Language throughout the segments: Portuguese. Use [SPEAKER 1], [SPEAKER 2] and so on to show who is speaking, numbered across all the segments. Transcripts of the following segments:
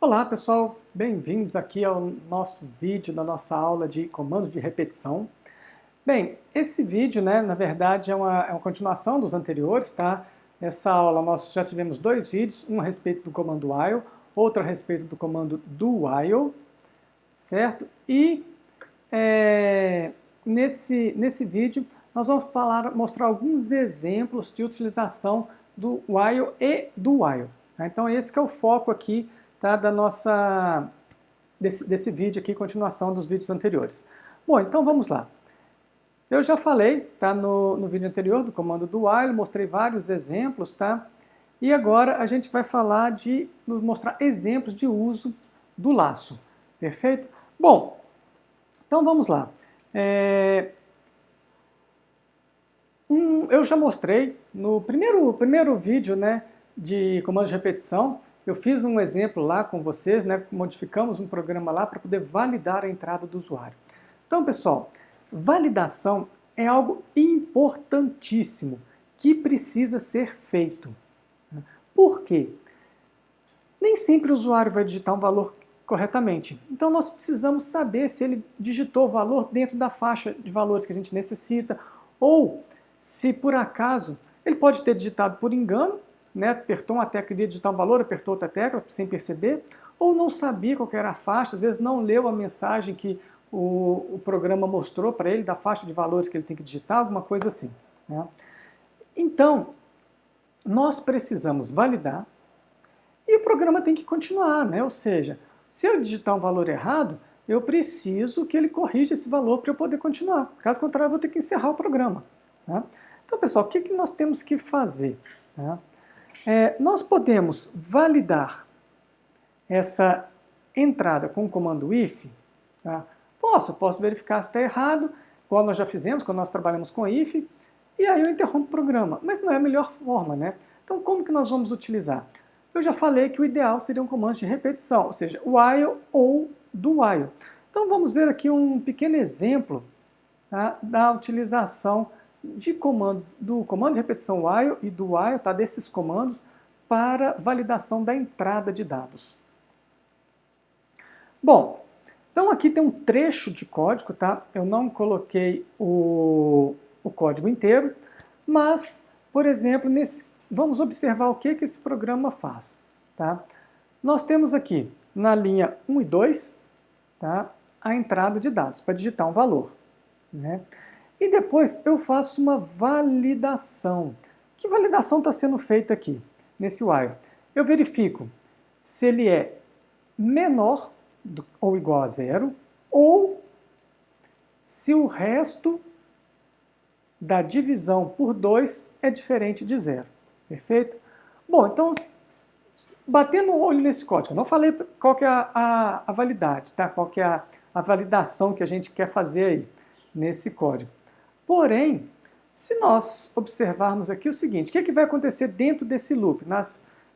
[SPEAKER 1] Olá pessoal, bem-vindos aqui ao nosso vídeo da nossa aula de comandos de repetição. Bem, esse vídeo, na verdade é uma continuação dos anteriores, tá? Nessa aula nós já tivemos dois vídeos, um a respeito do comando while, outro a respeito do comando do while, certo? E nesse vídeo nós vamos mostrar alguns exemplos de utilização do while e do while. Tá? Então esse que é o foco aqui, tá, desse vídeo aqui, continuação dos vídeos anteriores. Bom, então vamos lá. Eu já falei, tá, no vídeo anterior do comando do while, mostrei vários exemplos, tá? E agora a gente vai falar mostrar exemplos de uso do laço, perfeito? Bom, então vamos lá. Eu já mostrei no primeiro vídeo, de comando de repetição. Eu fiz um exemplo lá com vocês, modificamos um programa lá para poder validar a entrada do usuário. Então, pessoal, validação é algo importantíssimo que precisa ser feito. Por quê? Nem sempre o usuário vai digitar um valor corretamente. Então, nós precisamos saber se ele digitou o valor dentro da faixa de valores que a gente necessita, ou se por acaso ele pode ter digitado por engano, apertou uma tecla, queria digitar um valor, apertou outra tecla sem perceber, ou não sabia qual era a faixa, às vezes não leu a mensagem que o programa mostrou para ele da faixa de valores que ele tem que digitar, alguma coisa assim. Então, nós precisamos validar e o programa tem que continuar, ou seja, se eu digitar um valor errado, eu preciso que ele corrija esse valor para eu poder continuar. Caso contrário, eu vou ter que encerrar o programa. Então, pessoal, o que nós temos que fazer? Nós podemos validar essa entrada com o comando if. Posso verificar se está errado, igual nós já fizemos quando nós trabalhamos com if, e aí eu interrompo o programa. Mas não é a melhor forma, Então, como que nós vamos utilizar? Eu já falei que o ideal seria um comando de repetição, ou seja, while ou do while. Então, vamos ver aqui um pequeno exemplo, da utilização do comando de repetição while e do while, desses comandos, para validação da entrada de dados. Bom, então aqui tem um trecho de código, Eu não coloquei o código inteiro, mas, por exemplo, vamos observar o que esse programa faz. Nós temos aqui, na linha 1 e 2, a entrada de dados, para digitar um valor. E depois eu faço uma validação. Que validação está sendo feita aqui, nesse while? Eu verifico se ele é menor ou igual a zero, ou se o resto da divisão por 2 é diferente de zero. Perfeito? Bom, então, batendo o olho nesse código, eu não falei qual que é a validade, qual que é a validação que a gente quer fazer aí, nesse código. Porém, se nós observarmos aqui o seguinte, o que vai acontecer dentro desse loop,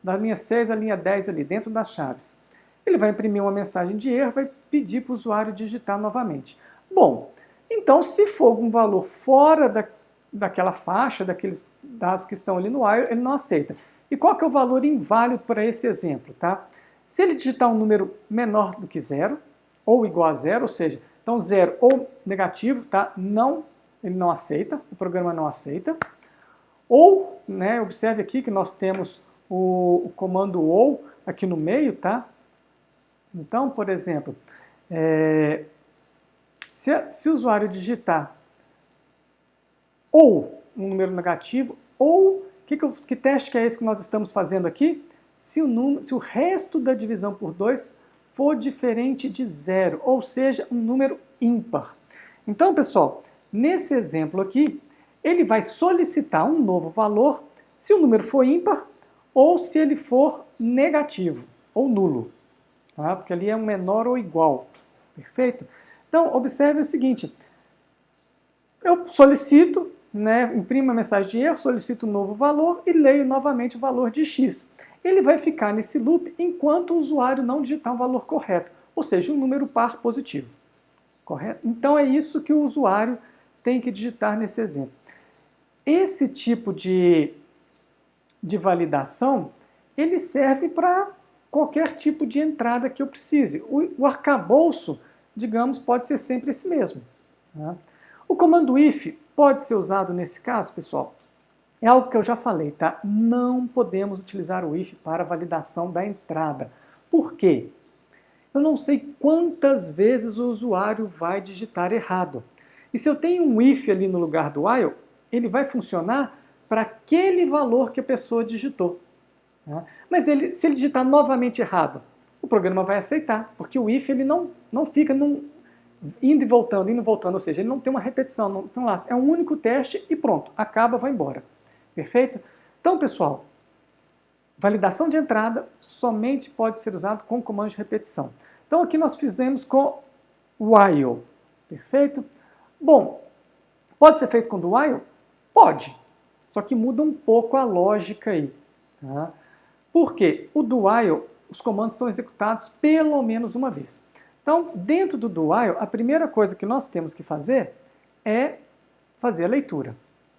[SPEAKER 1] da linha 6 à linha 10 ali, dentro das chaves? Ele vai imprimir uma mensagem de erro, vai pedir para o usuário digitar novamente. Bom, então se for um valor fora daquela faixa, daqueles dados que estão ali no while, ele não aceita. E qual que é o valor inválido para esse exemplo? Se ele digitar um número menor do que zero, ou igual a zero, ou seja, então zero ou negativo, ele não aceita, o programa não aceita. Ou, observe aqui que nós temos o comando ou aqui no meio, Então, por exemplo, se o usuário digitar ou um número negativo, ou que teste que é esse que nós estamos fazendo aqui? Se o resto da divisão por 2 for diferente de zero, ou seja, um número ímpar. Então, pessoal, nesse exemplo aqui, ele vai solicitar um novo valor se o número for ímpar ou se ele for negativo ou nulo. Porque ali é um menor ou igual. Perfeito? Então, observe o seguinte. Eu solicito, imprimo a mensagem de erro, solicito um novo valor e leio novamente o valor de x. Ele vai ficar nesse loop enquanto o usuário não digitar um valor correto, ou seja, um número par positivo. Correto? Então é isso que o usuário tem que digitar nesse exemplo. Esse tipo de validação, ele serve para qualquer tipo de entrada que eu precise. O arcabouço, digamos, pode ser sempre esse mesmo. Tá? O comando if pode ser usado nesse caso, pessoal? É algo que eu já falei, tá? Não podemos utilizar o if para validação da entrada. Por quê? Eu não sei quantas vezes o usuário vai digitar errado. E se eu tenho um if ali no lugar do while, ele vai funcionar para aquele valor que a pessoa digitou. Tá? Mas se ele digitar novamente errado, o programa vai aceitar, porque o if ele não fica indo e voltando, ou seja, ele não tem uma repetição, não tem um laço. É um único teste e pronto, acaba, vai embora. Perfeito? Então, pessoal, validação de entrada somente pode ser usado com comando de repetição. Então, aqui nós fizemos com while. Perfeito? Bom, pode ser feito com do while? Pode. Só que muda um pouco a lógica aí. Tá? Por quê? O do while, os comandos são executados pelo menos uma vez. Então, dentro do do while, a primeira coisa que nós temos que fazer é fazer a leitura.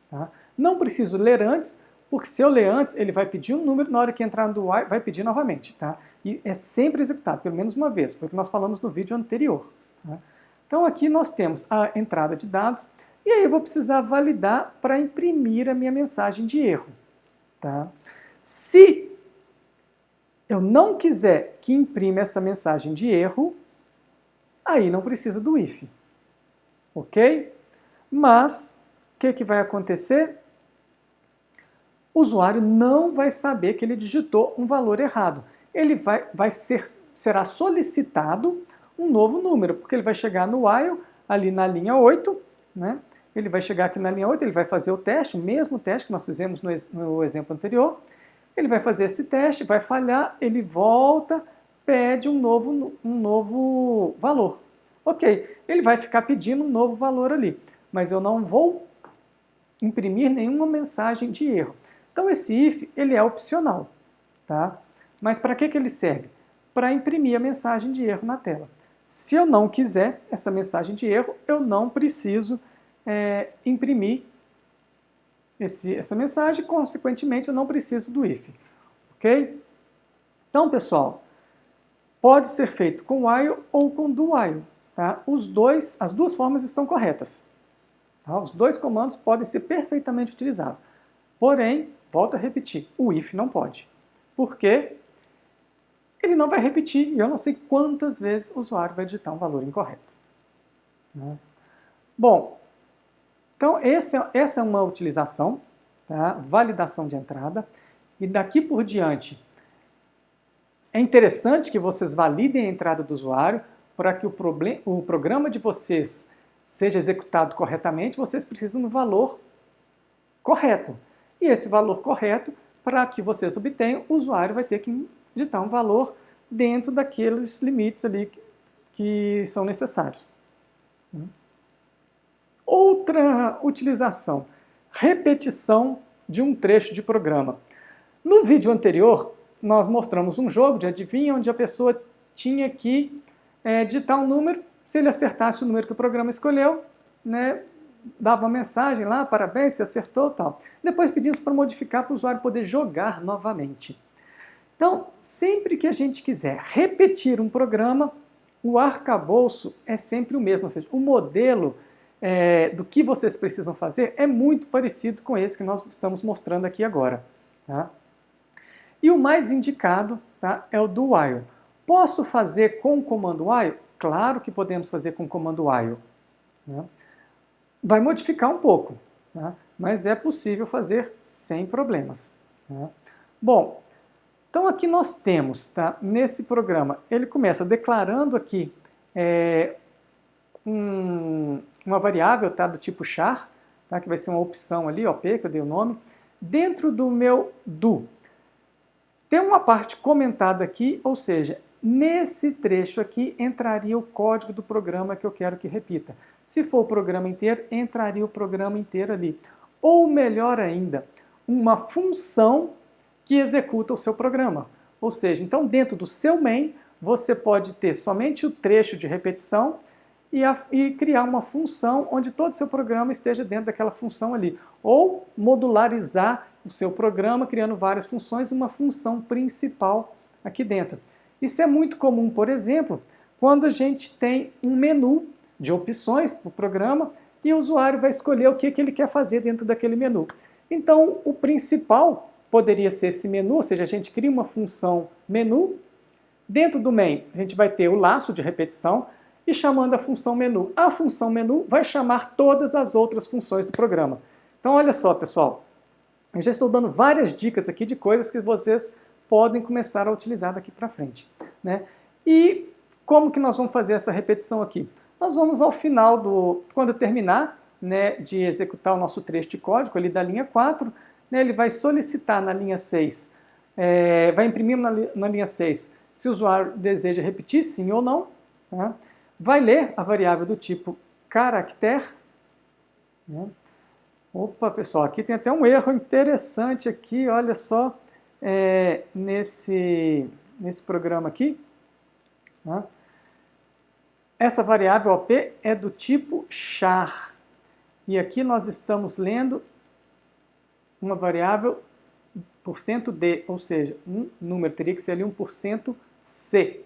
[SPEAKER 1] Tá? Não preciso ler antes, porque se eu ler antes, ele vai pedir um número, na hora que entrar no do while, vai pedir novamente. Tá? E é sempre executado, pelo menos uma vez, foi o que nós falamos no vídeo anterior. Tá? Então aqui nós temos a entrada de dados, e aí eu vou precisar validar para imprimir a minha mensagem de erro. Tá? Se eu não quiser que imprima essa mensagem de erro, aí não precisa do if. Ok? Mas, o que vai acontecer? O usuário não vai saber que ele digitou um valor errado. Ele será solicitado um novo número, porque ele vai chegar no while, ali na linha 8, né? Ele vai chegar aqui na linha 8, ele vai fazer o teste, o mesmo teste que nós fizemos no exemplo anterior. Ele vai fazer esse teste, vai falhar, ele volta, pede um novo valor. Ok, ele vai ficar pedindo um novo valor ali, mas eu não vou imprimir nenhuma mensagem de erro. Então esse if, ele é opcional, tá? Mas para que ele serve? Para imprimir a mensagem de erro na tela. Se eu não quiser essa mensagem de erro, eu não preciso imprimir essa mensagem, consequentemente eu não preciso do if, ok? Então, pessoal, pode ser feito com while ou com do while, tá? As duas formas estão corretas. Tá? Os dois comandos podem ser perfeitamente utilizados. Porém, volto a repetir, o if não pode. Por quê? Ele não vai repetir e eu não sei quantas vezes o usuário vai digitar um valor incorreto. Né? Bom, então essa é uma utilização, tá? Validação de entrada, e daqui por diante é interessante que vocês validem a entrada do usuário para que o programa de vocês seja executado corretamente, vocês precisam do valor correto. E esse valor correto, para que vocês obtenham, o usuário vai ter que digitar um valor dentro daqueles limites ali que são necessários. Outra utilização, repetição de um trecho de programa. No vídeo anterior, nós mostramos um jogo de adivinha, onde a pessoa tinha que digitar um número, se ele acertasse o número que o programa escolheu, né, dava uma mensagem lá, parabéns, você acertou, tal. Depois pedimos para modificar para o usuário poder jogar novamente. Então, sempre que a gente quiser repetir um programa, o arcabouço é sempre o mesmo, ou seja, o modelo do que vocês precisam fazer é muito parecido com esse que nós estamos mostrando aqui agora. Tá? E o mais indicado, tá, é o do while. Posso fazer com o comando while? Claro que podemos fazer com o comando while. Né? Vai modificar um pouco, tá? Mas é possível fazer sem problemas. Tá? Bom, então aqui nós temos, tá, nesse programa, ele começa declarando aqui uma variável, tá, do tipo char, tá, que vai ser uma opção ali, OP, que eu dei o nome, dentro do meu do. Tem uma parte comentada aqui, ou seja, nesse trecho aqui entraria o código do programa que eu quero que repita. Se for o programa inteiro, entraria o programa inteiro ali. Ou melhor ainda, uma função que executa o seu programa. Ou seja, então dentro do seu main, você pode ter somente o trecho de repetição e criar uma função onde todo o seu programa esteja dentro daquela função ali. Ou modularizar o seu programa, criando várias funções, uma função principal aqui dentro. Isso é muito comum, por exemplo, quando a gente tem um menu de opções para o programa e o usuário vai escolher o que ele quer fazer dentro daquele menu. Então, o principal poderia ser esse menu, ou seja, a gente cria uma função menu. Dentro do main, a gente vai ter o laço de repetição e chamando a função menu. A função menu vai chamar todas as outras funções do programa. Então, olha só, pessoal. Eu já estou dando várias dicas aqui de coisas que vocês podem começar a utilizar daqui para frente, né? E como que nós vamos fazer essa repetição aqui? Nós vamos ao final quando terminar, né, de executar o nosso trecho de código ali da linha 4, né, ele vai solicitar na linha 6, vai imprimir na linha 6 se o usuário deseja repetir, sim ou não, tá? Vai ler a variável do tipo caractere, né? Opa, pessoal, aqui tem até um erro interessante aqui, olha só, nesse programa aqui. Tá? Essa variável OP é do tipo char. E aqui nós estamos lendo uma variável %d, ou seja, um número, teria que ser ali 1%c.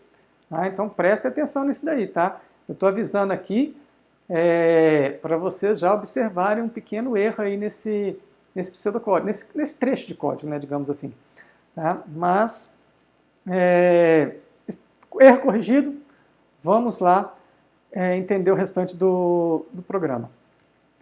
[SPEAKER 1] Tá? Então preste atenção nisso daí, tá? Eu estou avisando aqui para vocês já observarem um pequeno erro aí nesse pseudocódigo, nesse trecho de código, né, digamos assim. Tá? Mas, erro corrigido, vamos lá entender o restante do programa.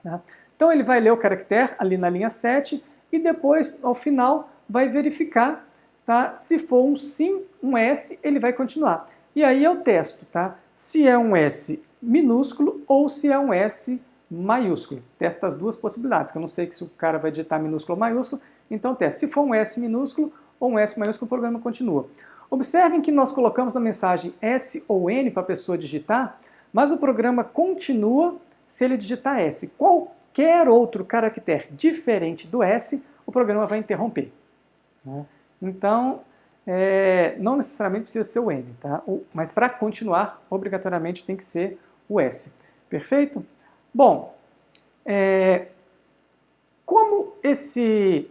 [SPEAKER 1] Tá? Então ele vai ler o caractere ali na linha 7 e depois, ao final, vai verificar, tá? Se for um sim, um S, ele vai continuar. E aí eu testo, tá? Se é um S minúsculo ou se é um S maiúsculo. Testa as duas possibilidades, que eu não sei se o cara vai digitar minúsculo ou maiúsculo, então testa. Se for um S minúsculo ou um S maiúsculo, o programa continua. Observem que nós colocamos na mensagem S ou N para a pessoa digitar, mas o programa continua se ele digitar S. Qualquer outro caractere diferente do S, o programa vai interromper. Então, não necessariamente precisa ser o N, tá? Mas para continuar, obrigatoriamente tem que ser o S. Perfeito? Bom, como esse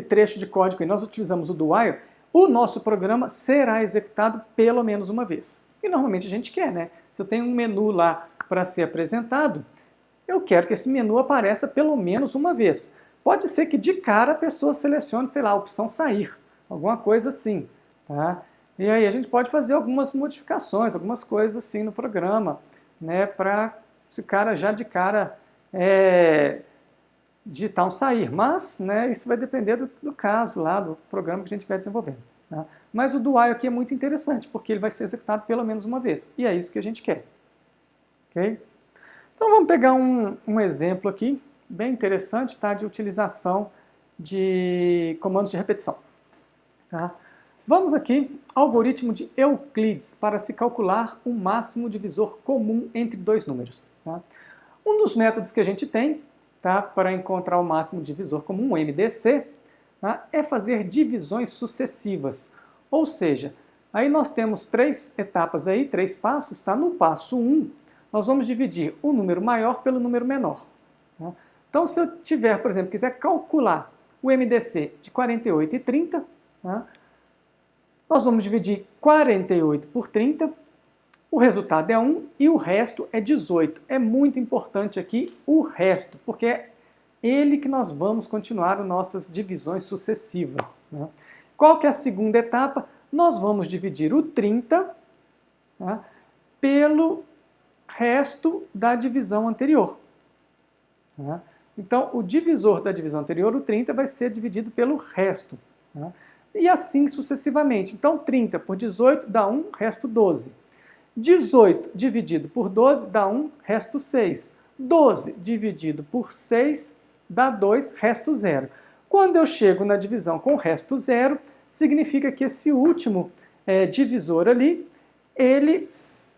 [SPEAKER 1] trecho de código aí, nós utilizamos o do while, o nosso programa será executado pelo menos uma vez. E normalmente a gente quer, né? Se eu tenho um menu lá para ser apresentado, eu quero que esse menu apareça pelo menos uma vez. Pode ser que de cara a pessoa selecione, sei lá, a opção sair, alguma coisa assim, tá? E aí a gente pode fazer algumas modificações, algumas coisas assim no programa, né, para esse cara já de cara digitar um sair, mas, né, isso vai depender do caso lá, do programa que a gente estiver desenvolvendo. Tá? Mas o do while aqui é muito interessante, porque ele vai ser executado pelo menos uma vez, e é isso que a gente quer. Ok? Então vamos pegar um exemplo aqui, bem interessante, tá, de utilização de comandos de repetição. Tá? Vamos aqui ao algoritmo de Euclides para se calcular o máximo divisor comum entre dois números. Tá? Um dos métodos que a gente tem, tá, para encontrar o máximo divisor comum, o MDC, tá, é fazer divisões sucessivas. Ou seja, aí nós temos três etapas aí, três passos. Tá? No passo 1, nós vamos dividir o número maior pelo número menor. Tá? Então, se eu tiver, por exemplo, quiser calcular o MDC de 48 e 30, tá? Nós vamos dividir 48 por 30, o resultado é 1 e o resto é 18. É muito importante aqui o resto, porque é ele que nós vamos continuar as nossas divisões sucessivas. Né? Qual que é a segunda etapa? Nós vamos dividir o 30, tá, pelo resto da divisão anterior. Tá? Então, o divisor da divisão anterior, o 30, vai ser dividido pelo resto. Tá? E assim sucessivamente. Então, 30 por 18 dá 1, resto 12. 18 dividido por 12 dá 1, resto 6. 12 dividido por 6 dá 2, resto 0. Quando eu chego na divisão com resto 0, significa que esse último divisor ali, ele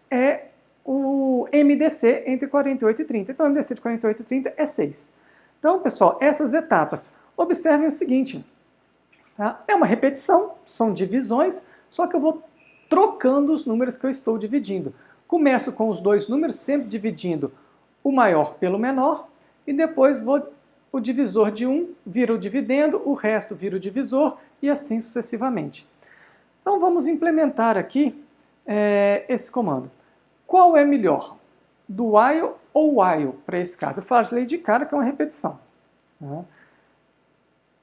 [SPEAKER 1] é o MDC entre 48 e 30. Então, o MDC de 48 e 30 é 6. Então, pessoal, essas etapas, observem o seguinte. Tá? É uma repetição, são divisões, só que eu vou trocando os números que eu estou dividindo. Começo com os dois números, sempre dividindo o maior pelo menor, e depois o divisor de 1 vira o dividendo, o resto vira o divisor, e assim sucessivamente. Então vamos implementar aqui esse comando. Qual é melhor? Do while ou while para esse caso? Eu falei de cara que é uma repetição. Tá?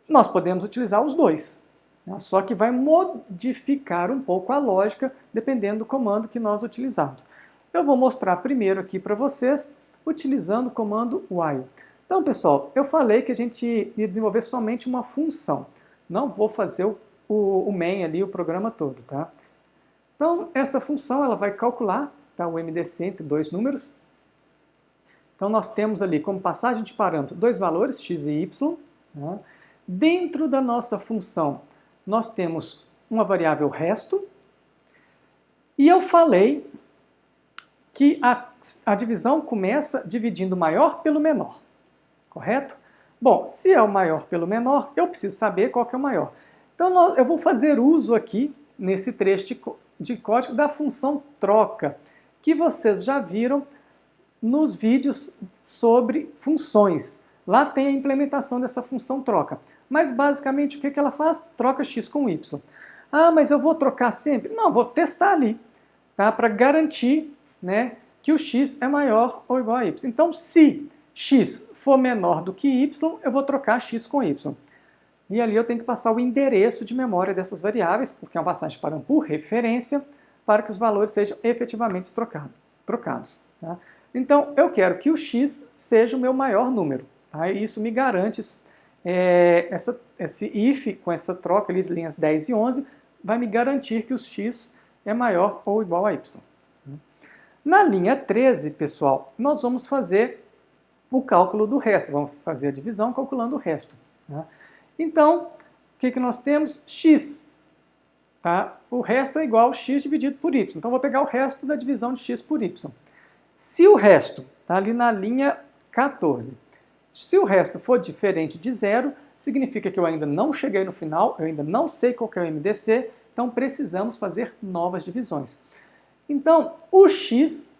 [SPEAKER 1] Nós podemos utilizar os dois, né? Só que vai modificar um pouco a lógica dependendo do comando que nós utilizarmos. Eu vou mostrar primeiro aqui para vocês utilizando o comando while. Então, pessoal, eu falei que a gente ia desenvolver somente uma função. Não vou fazer o main ali, o programa todo, tá? Então, essa função ela vai calcular, tá, o MDC entre dois números. Então, nós temos ali como passagem de parâmetro dois valores, x e y. Tá? Dentro da nossa função, nós temos uma variável resto. E eu falei que a divisão começa dividindo o maior pelo menor. Correto? Bom, se é o maior pelo menor, eu preciso saber qual que é o maior. Então, eu vou fazer uso aqui, nesse trecho de código, da função troca, que vocês já viram nos vídeos sobre funções. Lá tem a implementação dessa função troca. Mas, basicamente, o que ela faz? Troca x com y. Ah, mas eu vou trocar sempre? Não, vou testar ali, tá? Para garantir, né, que o x é maior ou igual a y. Então, se x for menor do que y, eu vou trocar x com y. E ali eu tenho que passar o endereço de memória dessas variáveis, porque é uma passagem de parâmetro por referência, para que os valores sejam efetivamente trocados. Tá? Então, eu quero que o x seja o meu maior número. Tá? E isso me garante, esse if com essa troca, ali, linhas 10 e 11, vai me garantir que o x é maior ou igual a y. Na linha 13, pessoal, nós vamos fazer o cálculo do resto. Vamos fazer a divisão calculando o resto. Tá? Então, o que nós temos? X. Tá? O resto é igual a x dividido por y. Então, vou pegar o resto da divisão de x por y. Se o resto, tá ali na linha 14, se o resto for diferente de zero, significa que eu ainda não cheguei no final, eu ainda não sei qual que é o MDC, então precisamos fazer novas divisões. Então, o x,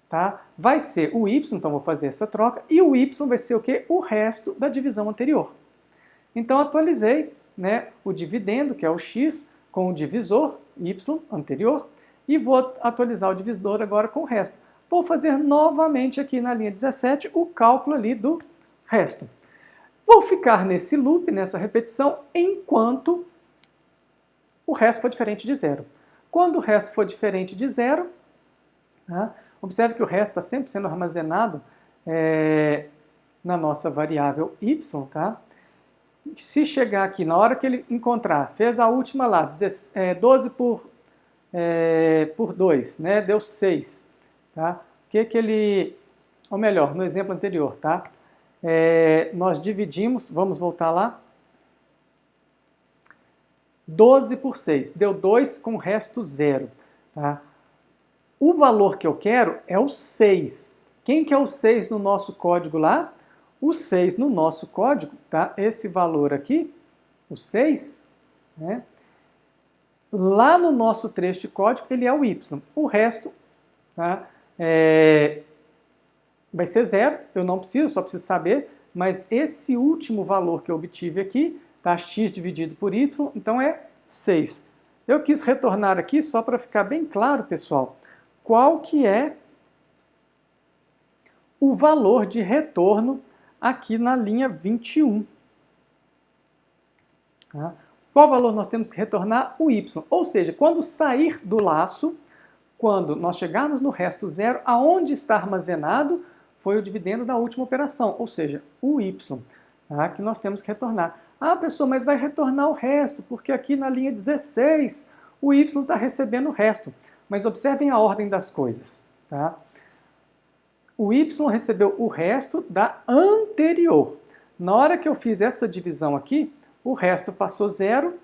[SPEAKER 1] tá, vai ser o y, então vou fazer essa troca, e o y vai ser o quê? O resto da divisão anterior. Então, atualizei, né, o dividendo, que é o x, com o divisor, y, anterior, e vou atualizar o divisor agora com o resto. Vou fazer novamente aqui na linha 17 o cálculo ali do resto. Vou ficar nesse loop, nessa repetição, enquanto o resto for diferente de zero. Quando o resto for diferente de zero, tá, observe que o resto está sempre sendo armazenado na nossa variável y. Tá? Se chegar aqui, na hora que ele encontrar, fez a última lá, 12 por 2, né, deu 6. Tá? O que ele... Ou melhor, no exemplo anterior, tá? Nós dividimos, vamos voltar lá, 12 por 6, deu 2 com o resto 0. Tá? O valor que eu quero é o 6. Quem que é o 6 no nosso código lá? O 6 no nosso código, tá? Esse valor aqui, o 6, né? Lá no nosso trecho de código, ele é o y. O resto, tá? Vai ser 0, eu não preciso, só preciso saber, mas esse último valor que eu obtive aqui, tá? X dividido por y, então é 6. Eu quis retornar aqui só para ficar bem claro, pessoal, qual que é o valor de retorno aqui na linha 21. Tá? Qual valor nós temos que retornar? O y. Ou seja, quando sair do laço, quando nós chegarmos no resto zero, aonde está armazenado foi o dividendo da última operação, ou seja, o y, tá? Que nós temos que retornar. Ah, pessoal, mas vai retornar o resto, porque aqui na linha 16 o y está recebendo o resto. Mas observem a ordem das coisas. Tá? O y recebeu o resto da anterior. Na hora que eu fiz essa divisão aqui, o resto passou 0,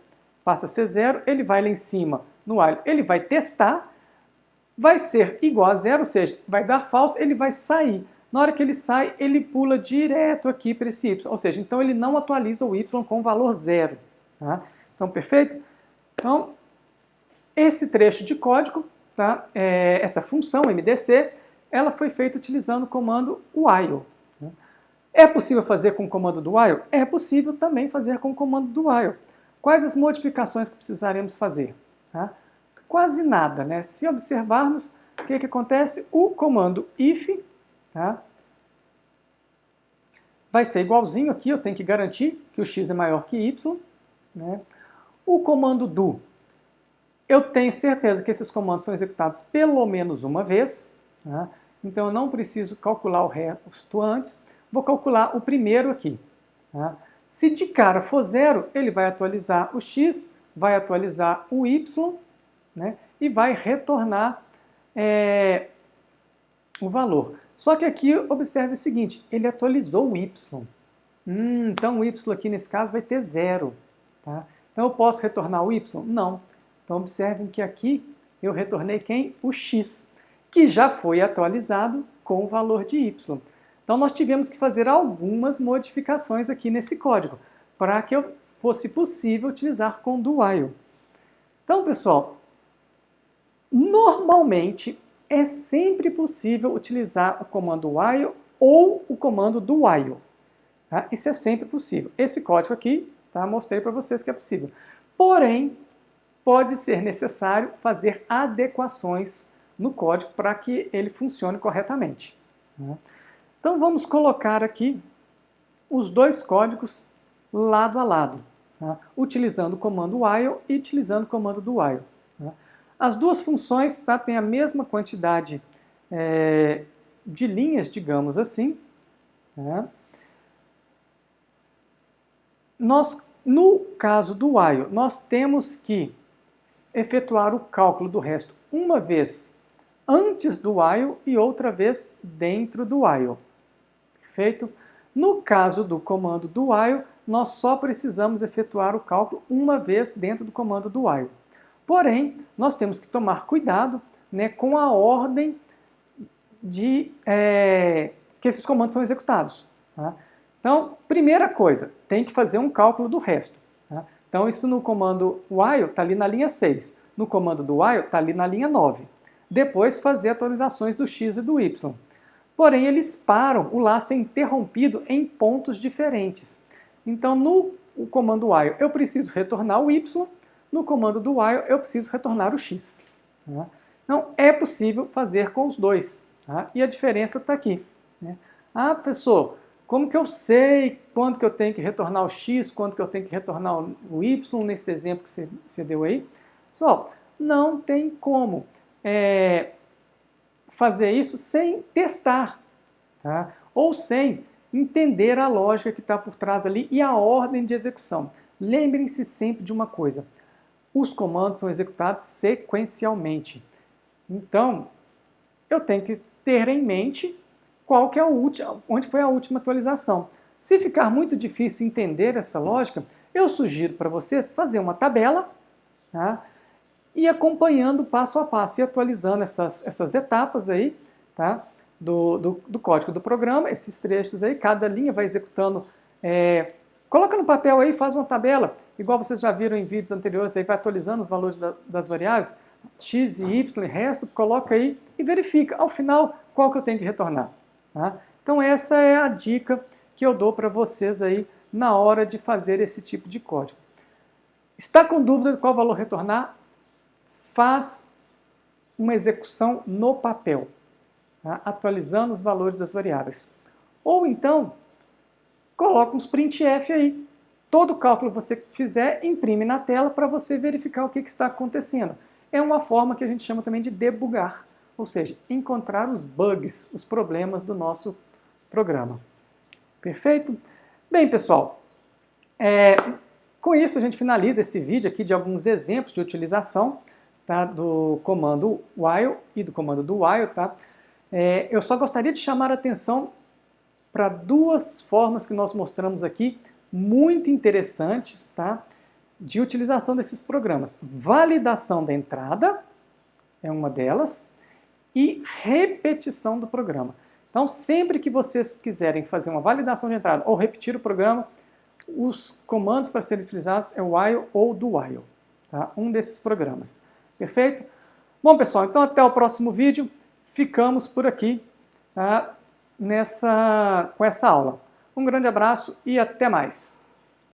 [SPEAKER 1] passa a ser 0, ele vai lá em cima no while, ele vai testar, vai ser igual a 0, ou seja, vai dar falso, ele vai sair. Na hora que ele sai, ele pula direto aqui para esse y, ou seja, então ele não atualiza o y com o valor 0. Tá? Então, perfeito? Então, esse trecho de código, tá? Essa função MDC, ela foi feita utilizando o comando while. É possível fazer com o comando do while? É possível também fazer com o comando do while. Quais as modificações que precisaremos fazer? Tá? Quase nada, né? Se observarmos, o que acontece? O comando if, tá? Vai ser igualzinho aqui, eu tenho que garantir que o x é maior que y. Né? O comando do, eu tenho certeza que esses comandos são executados pelo menos uma vez. Tá? Então eu não preciso calcular o resto antes, vou calcular o primeiro aqui. Tá? Se de cara for 0, ele vai atualizar o x, vai atualizar o y, né? E vai retornar o valor. Só que aqui observe o seguinte, ele atualizou o y. Então o y aqui nesse caso vai ter 0. Tá? Então eu posso retornar o y? Não. Então observem que aqui eu retornei quem? O x, que já foi atualizado com o valor de y. Então nós tivemos que fazer algumas modificações aqui nesse código, para que fosse possível utilizar com do while. Então, pessoal, normalmente é sempre possível utilizar o comando while ou o comando do while. Tá? Isso é sempre possível. Esse código aqui, tá? Mostrei para vocês que é possível. Porém, pode ser necessário fazer adequações no código para que ele funcione corretamente. Tá? Então vamos colocar aqui os dois códigos lado a lado, tá? Utilizando o comando while e utilizando o comando do while. Tá? As duas funções, tá, têm a mesma quantidade de linhas, digamos assim. Tá? No caso do while, nós temos que efetuar o cálculo do resto uma vez antes do while e outra vez dentro do while. Perfeito? No caso do comando do while, nós só precisamos efetuar o cálculo uma vez dentro do comando do while. Porém, nós temos que tomar cuidado, né, com a ordem que esses comandos são executados. Tá? Então, primeira coisa, tem que fazer um cálculo do resto. Tá? Então, isso no comando while está ali na linha 6. No comando do while está ali na linha 9. Depois, fazer atualizações do x e do y. Porém, eles param, o laço é interrompido em pontos diferentes. Então, no comando while eu preciso retornar o y, no comando do while eu preciso retornar o x. Tá? Então, é possível fazer com os dois. Tá? E a diferença está aqui. Né? Ah, professor, como que eu sei quando que eu tenho que retornar o x, quando que eu tenho que retornar o y, nesse exemplo que você deu aí? Pessoal, não tem como fazer isso sem testar, tá? Ou sem entender a lógica que está por trás ali e a ordem de execução. Lembrem-se sempre de uma coisa, os comandos são executados sequencialmente. Então, eu tenho que ter em mente qual que é onde foi a última atualização. Se ficar muito difícil entender essa lógica, eu sugiro para vocês fazer uma tabela, tá? E acompanhando passo a passo e atualizando essas etapas aí, tá? do código do programa, esses trechos aí, cada linha vai executando. Coloca no papel aí, faz uma tabela, igual vocês já viram em vídeos anteriores, aí vai atualizando os valores das variáveis, x e y, resto, coloca aí e verifica, ao final, qual que eu tenho que retornar. Tá? Então essa é a dica que eu dou para vocês aí na hora de fazer esse tipo de código. Está com dúvida de qual valor retornar? Faz uma execução no papel, tá? Atualizando os valores das variáveis. Ou então, coloca uns printf aí. Todo cálculo que você fizer, imprime na tela para você verificar o que está acontecendo. É uma forma que a gente chama também de debugar, ou seja, encontrar os bugs, os problemas do nosso programa. Perfeito? Bem, pessoal, com isso a gente finaliza esse vídeo aqui de alguns exemplos de utilização, tá, do comando while e do comando do while. Tá? Eu só gostaria de chamar a atenção para duas formas que nós mostramos aqui, muito interessantes, tá, de utilização desses programas. Validação da entrada é uma delas e repetição do programa. Então, sempre que vocês quiserem fazer uma validação de entrada ou repetir o programa, os comandos para serem utilizados é o while ou do while, tá? Um desses programas. Perfeito? Bom, pessoal, então até o próximo vídeo. Ficamos por aqui, tá, com essa aula. Um grande abraço e até mais!